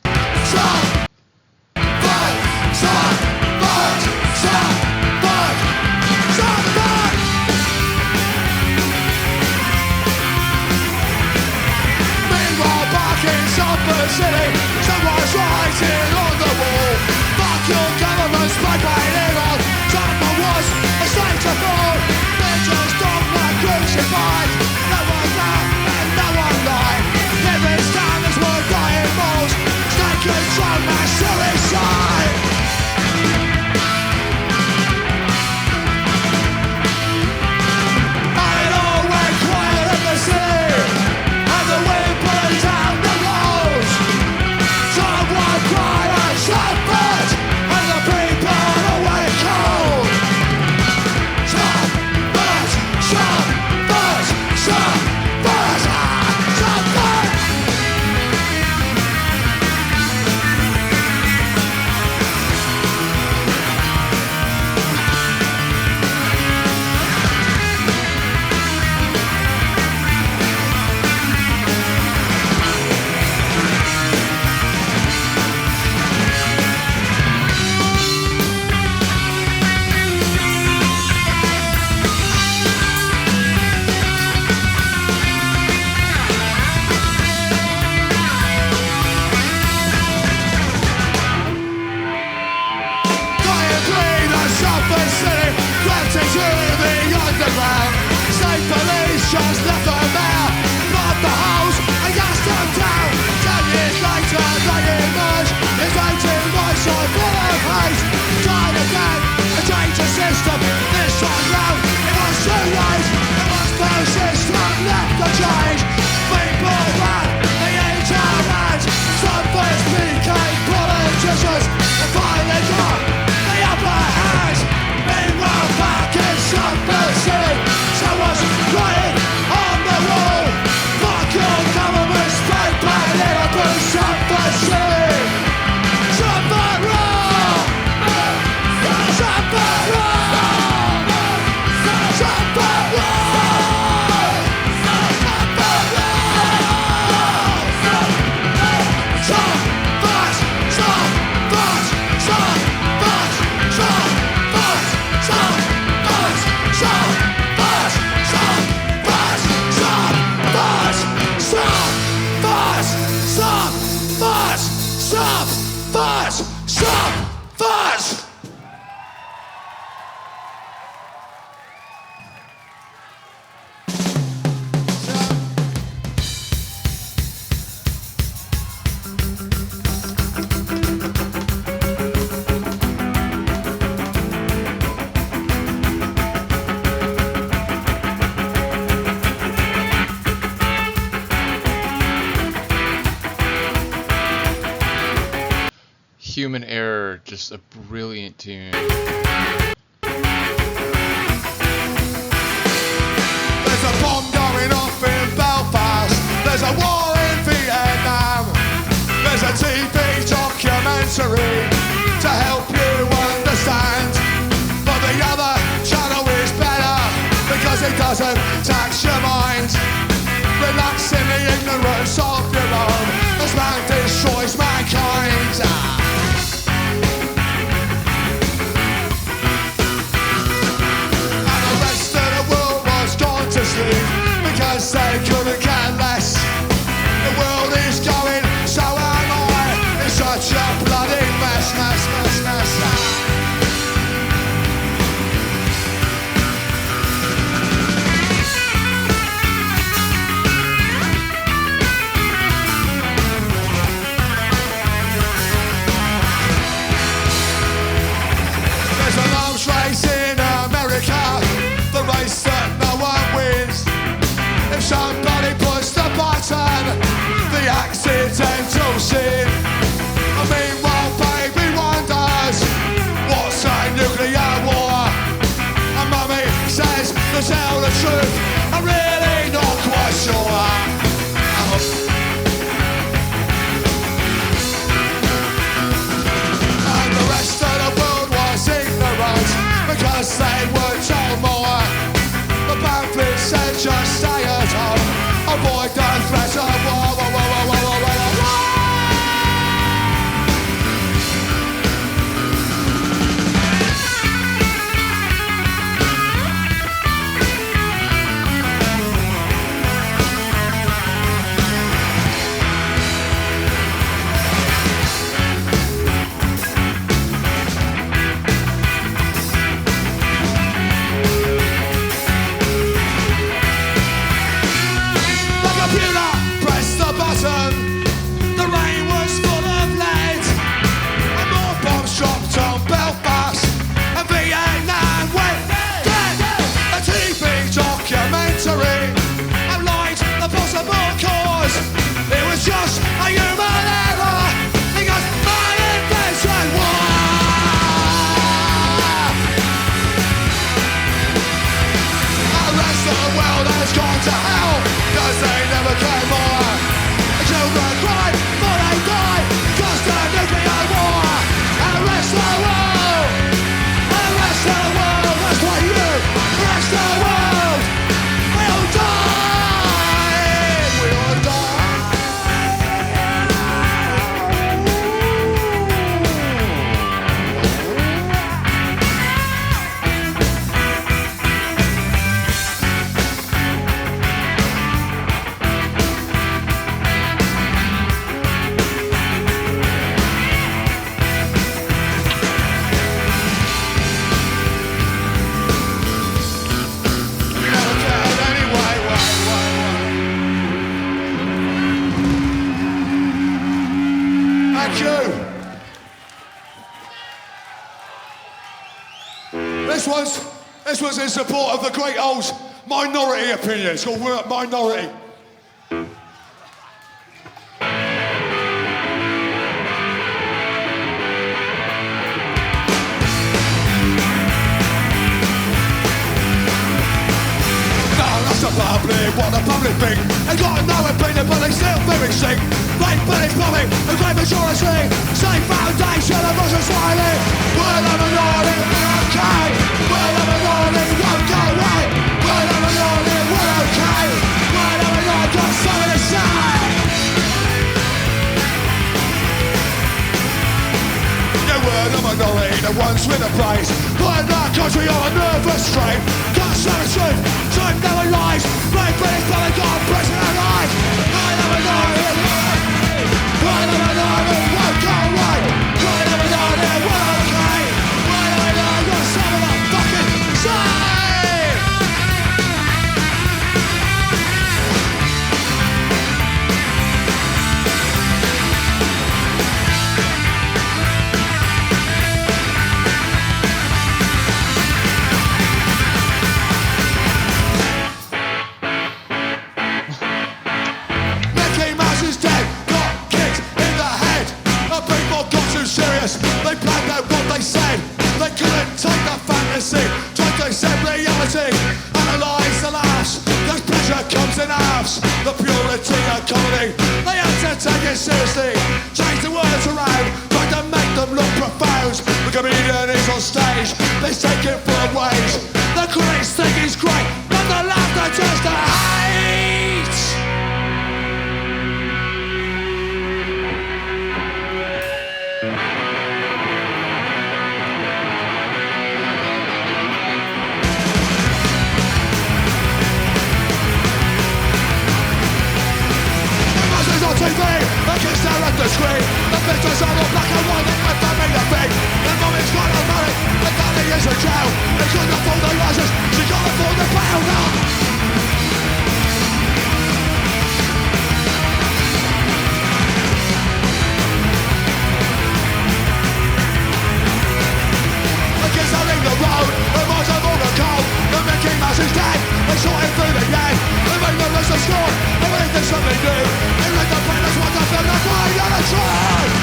City, someone's writing on the wall. Fuck your government's spray-painting on. Someone was a slave to fall. Bitches don't want crucified. No one laughed and no one lied. Living standards were dying balls. State control mass suicide. And it all went quiet in the city. And the wind blew down the walls. Someone cried and suffered, and the people away cold. Subvert, subvert, subvert, subvert. Just left them there, blood the holes and gassed them down. 10 years later they emerge, his 18 months on full of hate. Tried again, a change the system, this time round it was too late. It was persistent, left the change. People ran, they ate our hands. Some first became politicians and finally got the upper hand. Meanwhile back in Subvert City, someone's crying on the wall. Fuck your government, spray-painting up in Subvert City. Subvert wrong! Subvert wrong! Subvert wrong! Subvert wrong! Subvert, subvert, subvert, subvert, subvert, subvert, subvert, subvert, subvert, subvert. Human Error, just a brilliant tune. There's a bomb going off in Belfast. There's a war in Vietnam. There's a TV documentary to help you understand. But the other channel is better because it doesn't tax your mind. Relax in the ignorance of your own as man destroys mankind. Because they couldn't care less. The world is going, so am I. It's such a bloody mess, mess, mess, mess. to tell the truth, I'm really not quite sure. And the rest of the world was ignorant because they were told more. The pamphlet said just stay at home, avoid the threat of war. Just a human error, because my invention was. The rest of the world has gone to hell, cause they never came more. Children cry, but they die, cause the nuclear war. And the rest of the world, the rest of the world, that's what you do. The rest of the world, we all die, we all die. This one's in support of the great old minority opinion. It's called We're a Minority. Public, what the public think. They got no opinion, but they still very sick. Great British public, a great majority. Same foundation of us society. We're the minority, we're okay. We're the minority, won't go away. We're the minority, we're okay. We're the minority, got something to say. Yeah, we're the minority, the ones with the praise. Put the country on a nervous strain. Got some truth, truth never lies. Great British public got prison and lies. We're the minority, we're the minority, won't go away. We're the minority, we're okay. We're the minority, got something to fucking say. They planned out what they said. They couldn't take the fantasy. Tried to accept reality. Analyse the laughs. Cause pleasure comes in halves. The purity of comedy. They had to take it seriously. Change the words around. Tried to make them look profound. The comedian is on stage. They take it for ways. The critics think he's great, but the laughter turns to hate. On TV, I can stare at the screen. The pictures are all black and white, they never mean a thing. The moment's got no money, the daddy is in jail. They couldn't afford the licence, she can't afford the bail now. The kids are in the road, the boys are all the cold. The Mickey Mouse is dead, they shot him through the head. They made the rest of score, they made this something new. They made the planet wonderful, that's why you're the truth.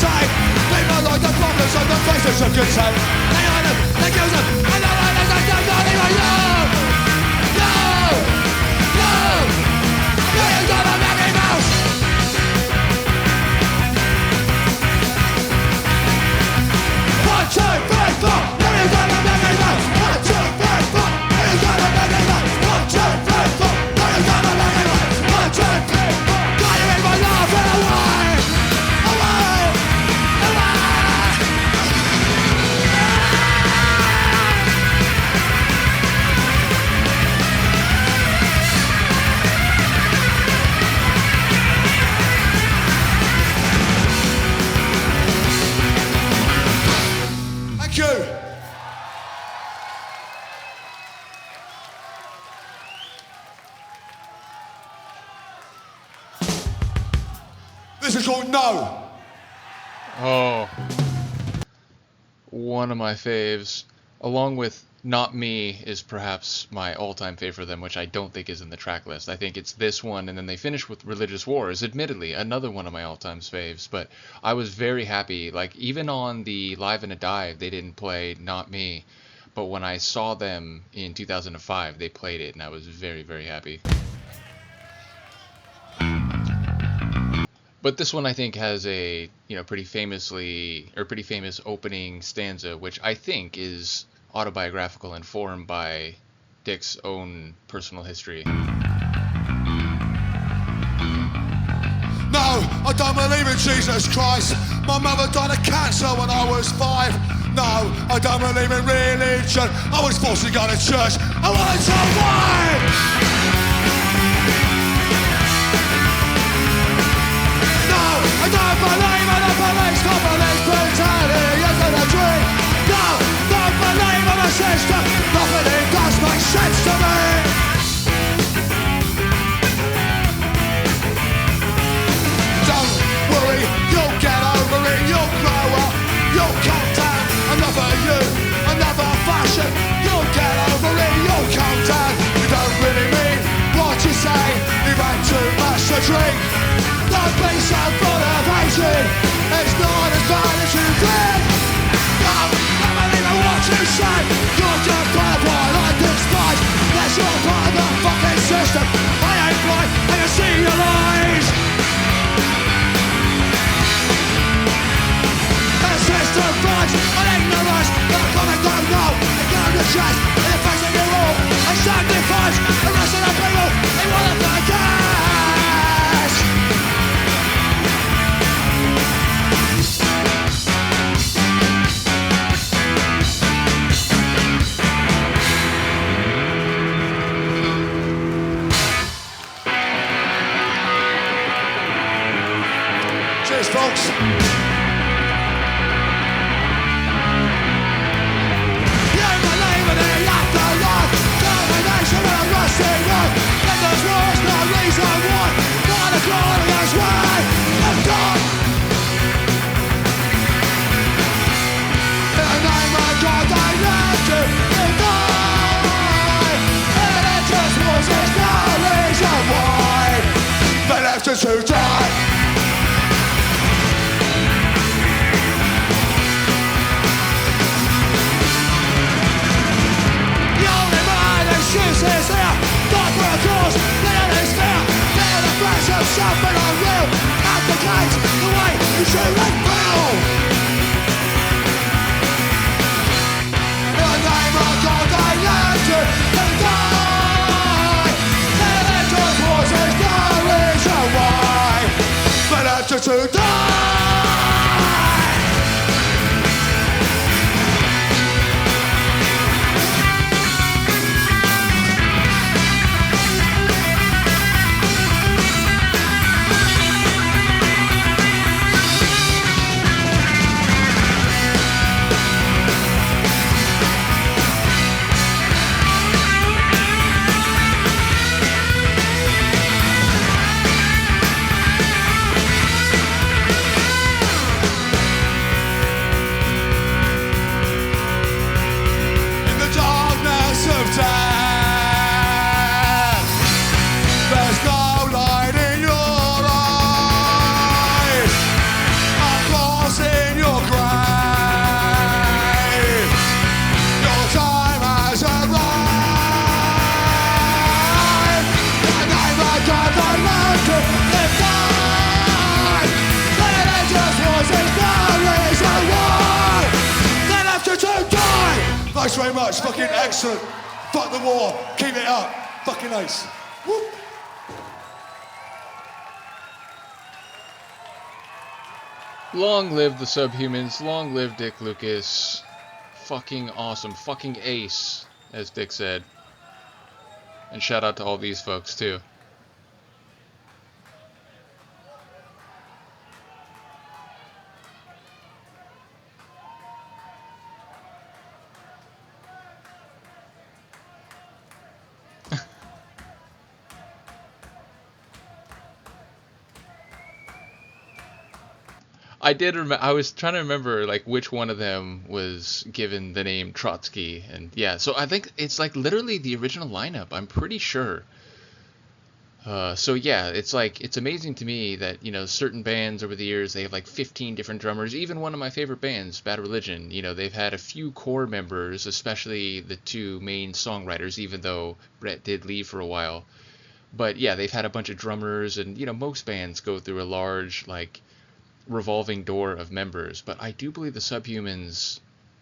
insane. People like the problems on the faces of contain. They are them, they kill them, and the others are still not even you. No! No! Millions of Mickey Mouse! 1, 2, 3, 4, millions of Mickey Mouse! 1, 2, 3, 4, millions of Mickey Mouse! 1, 2, 3, 4, millions of Mickey Mouse! 1, 2, 3, 4, got you in my love and away! Away! Away! Thank you! This is called No. Oh, one of my faves, along with Not Me, is perhaps my all-time favorite for them, which I don't think is in the track list. I think it's this one, and then they finish with Religious Wars, admittedly, another one of my all-time faves, but I was very happy. Like, even on the Live in a Dive, they didn't play Not Me, but when I saw them in 2005, they played it, and I was very, very happy. But this one I think has a pretty famous opening stanza, which I think is autobiographical and formed by Dick's own personal history. No, I don't believe in Jesus Christ. My mother died of cancer when I was 5. No, I don't believe in religion. I was forced to go to church. I wanted to why? I don't believe in the police, the police brutality isn't a dream. No, don't believe in the system, nothing it does make sense to me. Don't worry, you'll get over it, you'll grow up, you'll come down. Another you, another fashion, you'll get over it, you'll come down. You don't really mean what you say, you've had too much to drink. Don't be so full of hatred. It's not as bad as you think. No, don't believe in what you say. You're just part of what I despise. That's your part of the fucking system. I ain't blind, I can see your lies. The system finds an ignorance that the comic don't know. They go to chest in the face of your all. I sacrifice the rest of the people. They want to forget. Cheers, folks. You believe in the afterlife, domination of a rusty road. Then there's wars, no reason why. Not a glorious way of God. In the name of God, they left you to die. Religious wars, there's no reason why. They left you to die. Choose is here, not for a cause, let it is fair. Let the flash of something unreal advocates the way you should and feel. In the name of God, I left you to die. Religious wars is no reason why. They left you to die. much. Fucking excellent. Fuck the war. Keep it up. Fucking nice. Woo. Long live the Subhumans. Long live Dick Lucas. Fucking awesome. Fucking ace, as Dick said. And shout out to all these folks, too. I was trying to remember like which one of them was given the name Trotsky, and yeah, so I think it's like literally the original lineup. I'm pretty sure. So yeah, it's like it's amazing to me that certain bands over the years they have like 15 different drummers. Even one of my favorite bands, Bad Religion, they've had a few core members, especially the two main songwriters. Even though Brett did leave for a while, but yeah, they've had a bunch of drummers, and most bands go through a large like revolving door of members. But I do believe the Subhumans,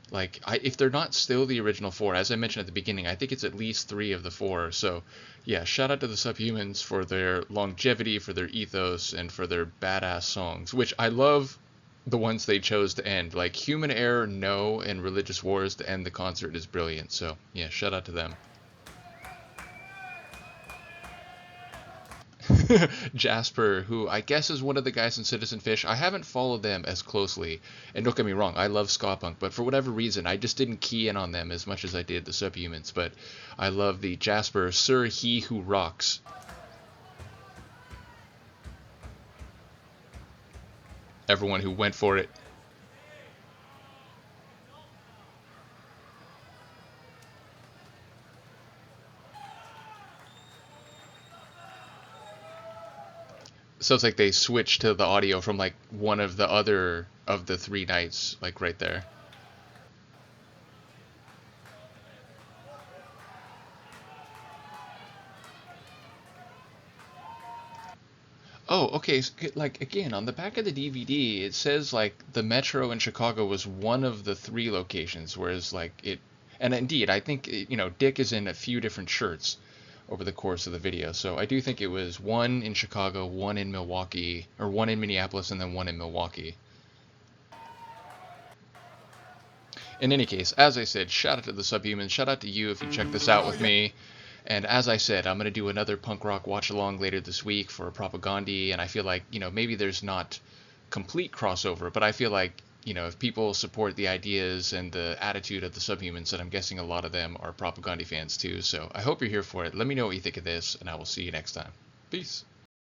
like, if they're not still the original four, as I mentioned at the beginning, I think it's at least 3 of the 4. So yeah, shout out to the Subhumans for their longevity, for their ethos, and for their badass songs, which I love. The ones they chose to end, like Human Error, No, and Religious Wars to end the concert, is brilliant. So yeah, shout out to them. Jasper, who I guess is one of the guys in Citizen Fish. I haven't followed them as closely, and don't get me wrong, I love ska punk, but for whatever reason, I just didn't key in on them as much as I did the Subhumans. But I love the Jasper, Sir He Who Rocks. Everyone who went for it. So it's like they switched to the audio from like one of the other of the 3 nights, like right there. Oh, okay. Like again, on the back of the DVD, it says like the Metro in Chicago was one of the 3 locations, whereas like it, and indeed, I think Dick is in a few different shirts over the course of the video. So I do think it was 1 in Chicago, 1 in Milwaukee, or 1 in Minneapolis, and then 1 in Milwaukee. In any case, as I said, shout out to the Subhumans, shout out to you if you check this out with me. And as I said, I'm going to do another punk rock watch along later this week for Propagandhi, and I feel like, maybe there's not complete crossover, but I feel like, if people support the ideas and the attitude of the Subhumans, and I'm guessing a lot of them are Propagandhi fans too, so I hope you're here for it. Let me know what you think of this, and I will see you next time. Peace.